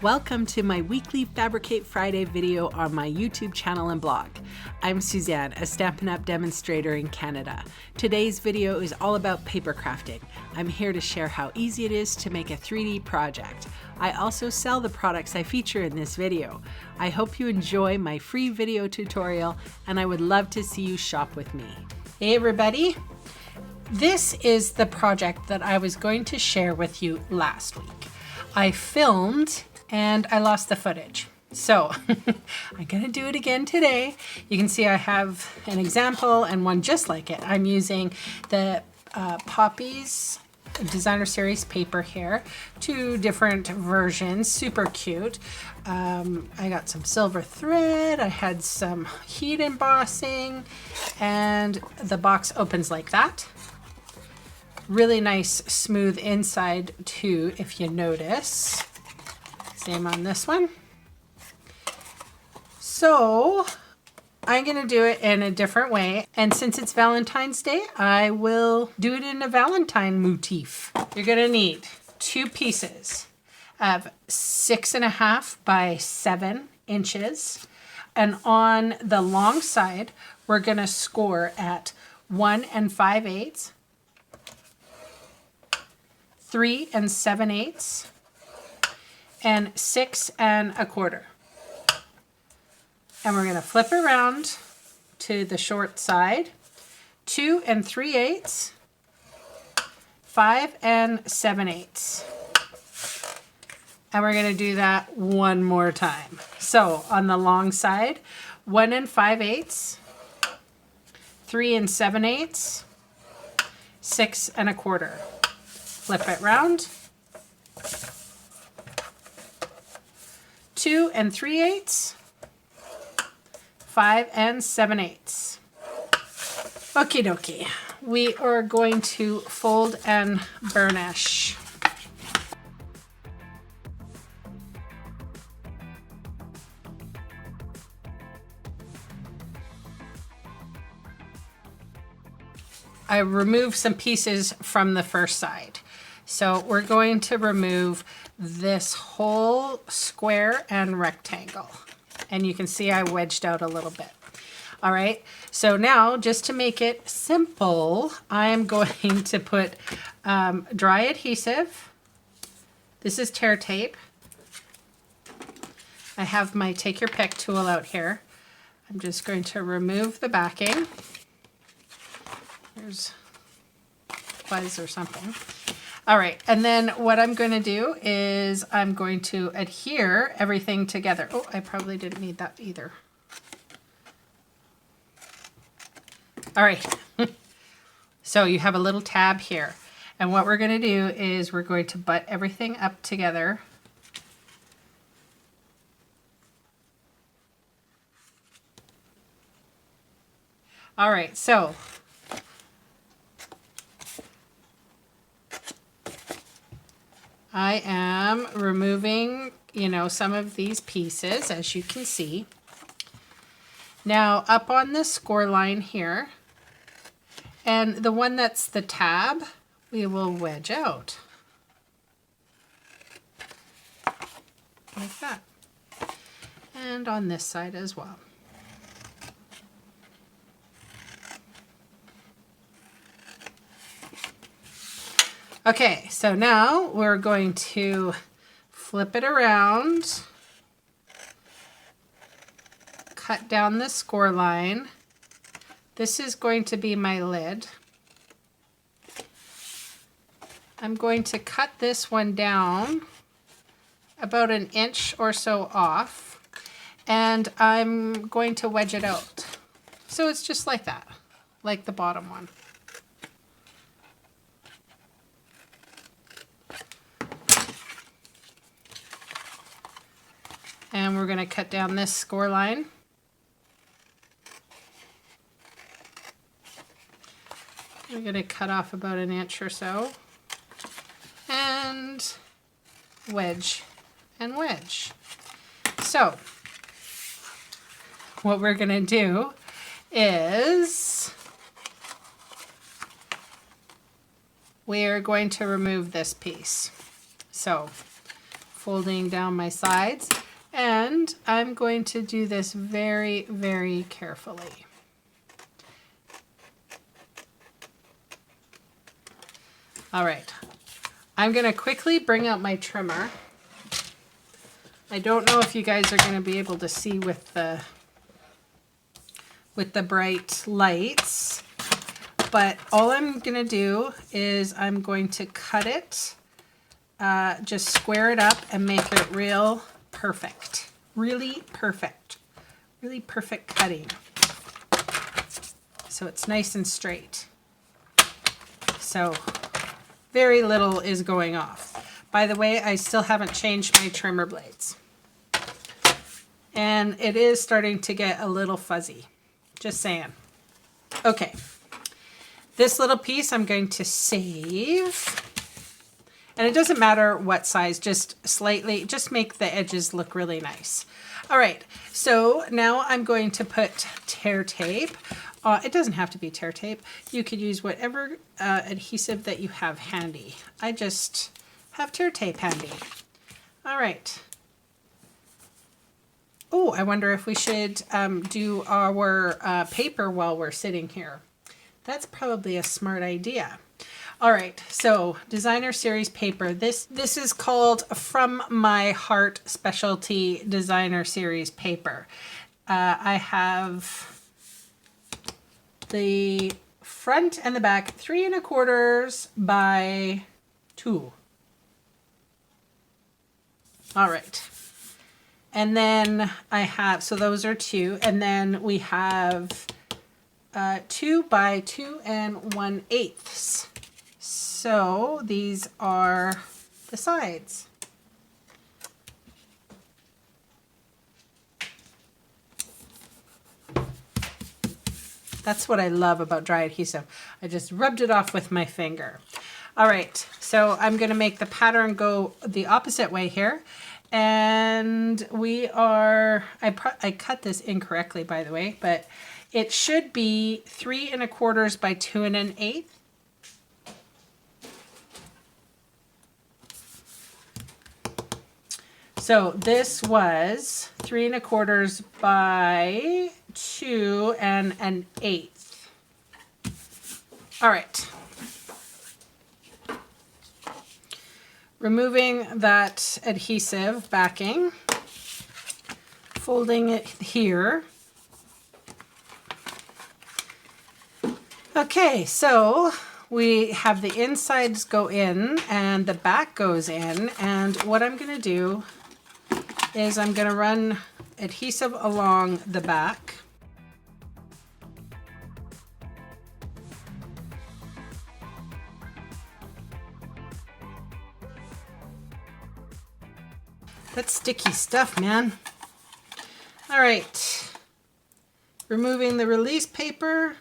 Welcome to my weekly Fabricate Friday video on my YouTube channel and blog. I'm Suzanne, a Stampin' Up! Demonstrator in Canada. Today's video is all about paper crafting. I'm here to share how easy it is to make a 3D project. I also sell the products I feature in this video. I hope you enjoy my free video tutorial, and I would love to see you shop with me. Hey everybody! This is the project that I was going to share with you last week. I filmed and I lost the footage. So I'm gonna do it again today. You can see I have an example and one just like it. I'm using the Poppies Designer Series paper here, 2 different versions, super cute. I got some silver thread, I had some heat embossing, and the box opens like that. Really nice smooth inside too, if you notice. Same on this one. So I'm gonna do it in a different way. And since it's Valentine's Day, I will do it in a Valentine motif. You're gonna need 2 pieces of 6.5 by 7 inches. And on the long side, we're gonna score at 1 5/8, 3 7/8, and 6 1/4. And we're going to flip around to the short side, 2 3/8, 5 7/8. And we're going to do that one more time. So on the long side, 1 5/8, 3 7/8, 6 1/4. Flip it round. 2 3/8, 5 7/8. Okie dokie. We are going to fold and burnish. I removed some pieces from the first side. So we're going to remove this whole square and rectangle. And you can see I wedged out a little bit. All right, so now just to make it simple, I am going to put dry adhesive. This is tear tape. I have my take your pick tool out here. I'm just going to remove the backing. There's fuzz or something. All right, and then what I'm going to do is I'm going to adhere everything together. Oh, I probably didn't need that either. All right, so you have a little tab here. And what we're going to do is we're going to butt everything up together. All right, so I am removing, some of these pieces, as you can see. Now, up on the score line here, and the one that's the tab, we will wedge out. Like that. And on this side as well. Okay, so now we're going to flip it around, cut down the score line. This is going to be my lid. I'm going to cut this one down about 1 inch or so off, and I'm going to wedge it out. So it's just like that, like the bottom one. And we're going to cut down this score line. We're going to cut off about 1 inch or so. And wedge and wedge. So what we're going to do is we're going to remove this piece. So folding down my sides, and I'm going to do this very, very carefully. All right, I'm gonna quickly bring out my trimmer. I don't know if you guys are gonna be able to see with the bright lights, but all I'm gonna do is I'm going to cut it, just square it up and make it real perfect. Really perfect. Really perfect cutting. So it's nice and straight. So very little is going off. By the way, I still haven't changed my trimmer blades. And it is starting to get a little fuzzy. Just saying. Okay. This little piece I'm going to save. And it doesn't matter what size, just slightly, just make the edges look really nice. All right, so now I'm going to put tear tape. It doesn't have to be tear tape. You could use whatever adhesive that you have handy. I just have tear tape handy. All right. Oh, I wonder if we should do our paper while we're sitting here. That's probably a smart idea. All right, so designer series paper. This is called From My Heart Specialty Designer Series paper. I have the front and the back 3 1/4 by 2. All right. And then I have, so those are 2. And then we have 2 by 2 1/8. So these are the sides. That's what I love about dry adhesive. I just rubbed it off with my finger. All right, so I'm gonna make the pattern go the opposite way here. And we are, I cut this incorrectly, by the way, but it should be 3 1/4 by 2 1/8. So this was 3 1/4 by 2 1/8. All right. Removing that adhesive backing, folding it here. Okay, so we have the insides go in and the back goes in, and what I'm going to do is I'm going to run adhesive along the back. That's sticky stuff, man. All right, removing the release paper.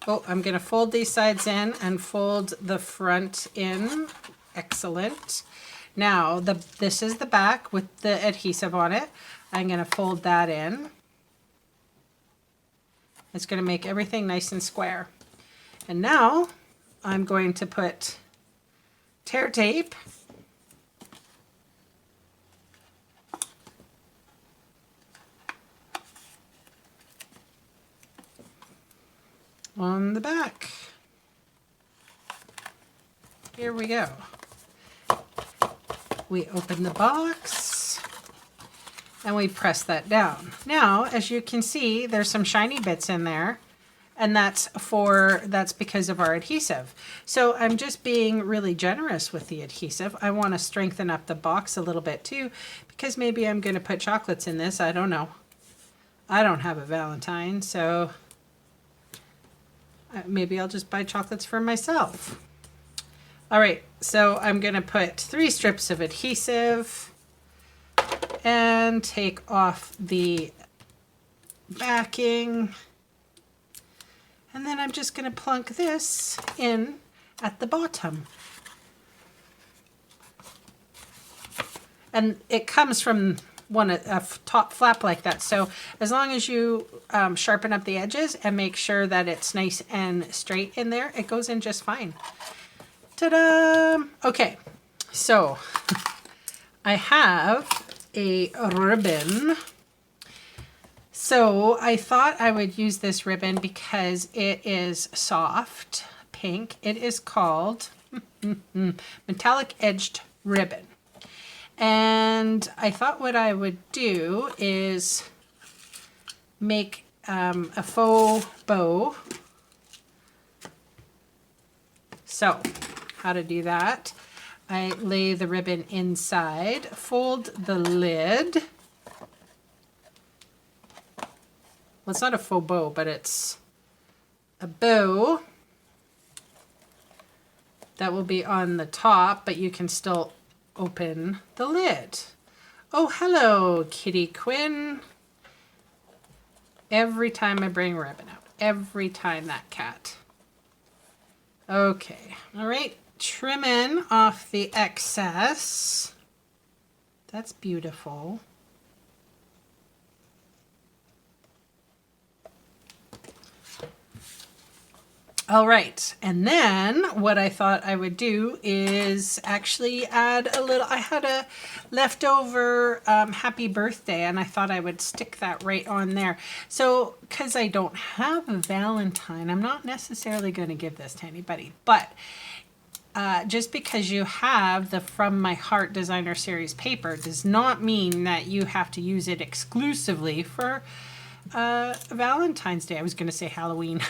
Oh, I'm going to fold these sides in and fold the front in. Excellent. Now, this is the back with the adhesive on it. I'm going to fold that in. It's going to make everything nice and square. And now, I'm going to put tear tape on the back. Here we go. We open the box and we press that down. Now, as you can see, there's some shiny bits in there, and that's because of our adhesive. So I'm just being really generous with the adhesive. I want to strengthen up the box a little bit too, because maybe I'm going to put chocolates in this. I don't know. I don't have a Valentine, so maybe I'll just buy chocolates for myself. All right, so I'm going to put 3 strips of adhesive and take off the backing. And then I'm just going to plunk this in at the bottom. And it comes from a top flap like that. So as long as you sharpen up the edges and make sure that it's nice and straight in there, it goes in just fine. Ta-da! Okay, so I have a ribbon. So I thought I would use this ribbon because it is soft pink. It is called metallic edged ribbon. And I thought what I would do is make a faux bow. So how to do that? I lay the ribbon inside, fold the lid. Well, it's not a faux bow, but it's a bow that will be on the top, but you can still open the lid. Oh, hello, Kitty Quinn. Every time I bring ribbon out, every time, that cat. Okay, all right, trimming off the excess. That's beautiful. All right, and then what I thought I would do is actually add a little, I had a leftover happy birthday, and I thought I would stick that right on there. So, because I don't have a Valentine, I'm not necessarily going to give this to anybody, but just because you have the From My Heart Designer Series paper does not mean that you have to use it exclusively for Valentine's Day. I was going to say Halloween.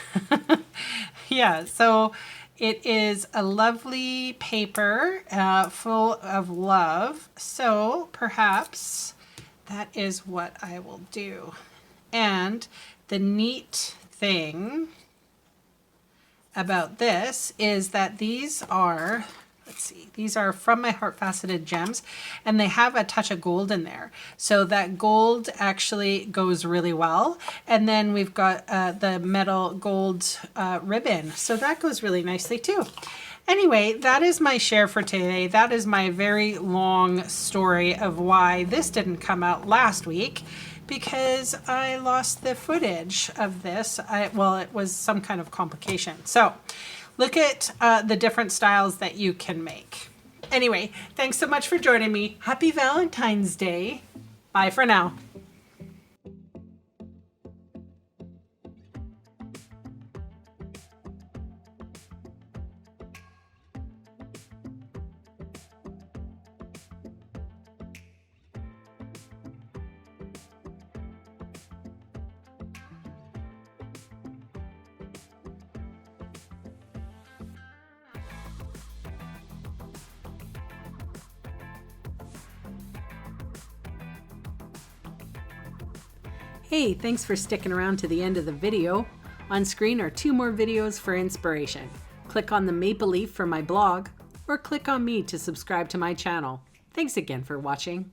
Yeah, so it is a lovely paper full of love. So perhaps that is what I will do. And the neat thing about this is that these are, let's see, these are From My Heart Faceted Gems, and they have a touch of gold in there. So that gold actually goes really well. And then we've got the metal gold ribbon. So that goes really nicely too. Anyway, that is my share for today. That is my very long story of why this didn't come out last week, because I lost the footage of this. Well, it was some kind of complication. So look at the different styles that you can make. Anyway, thanks so much for joining me. Happy Valentine's Day. Bye for now. Hey, thanks for sticking around to the end of the video. On screen are 2 more videos for inspiration. Click on the maple leaf for my blog, or click on me to subscribe to my channel. Thanks again for watching.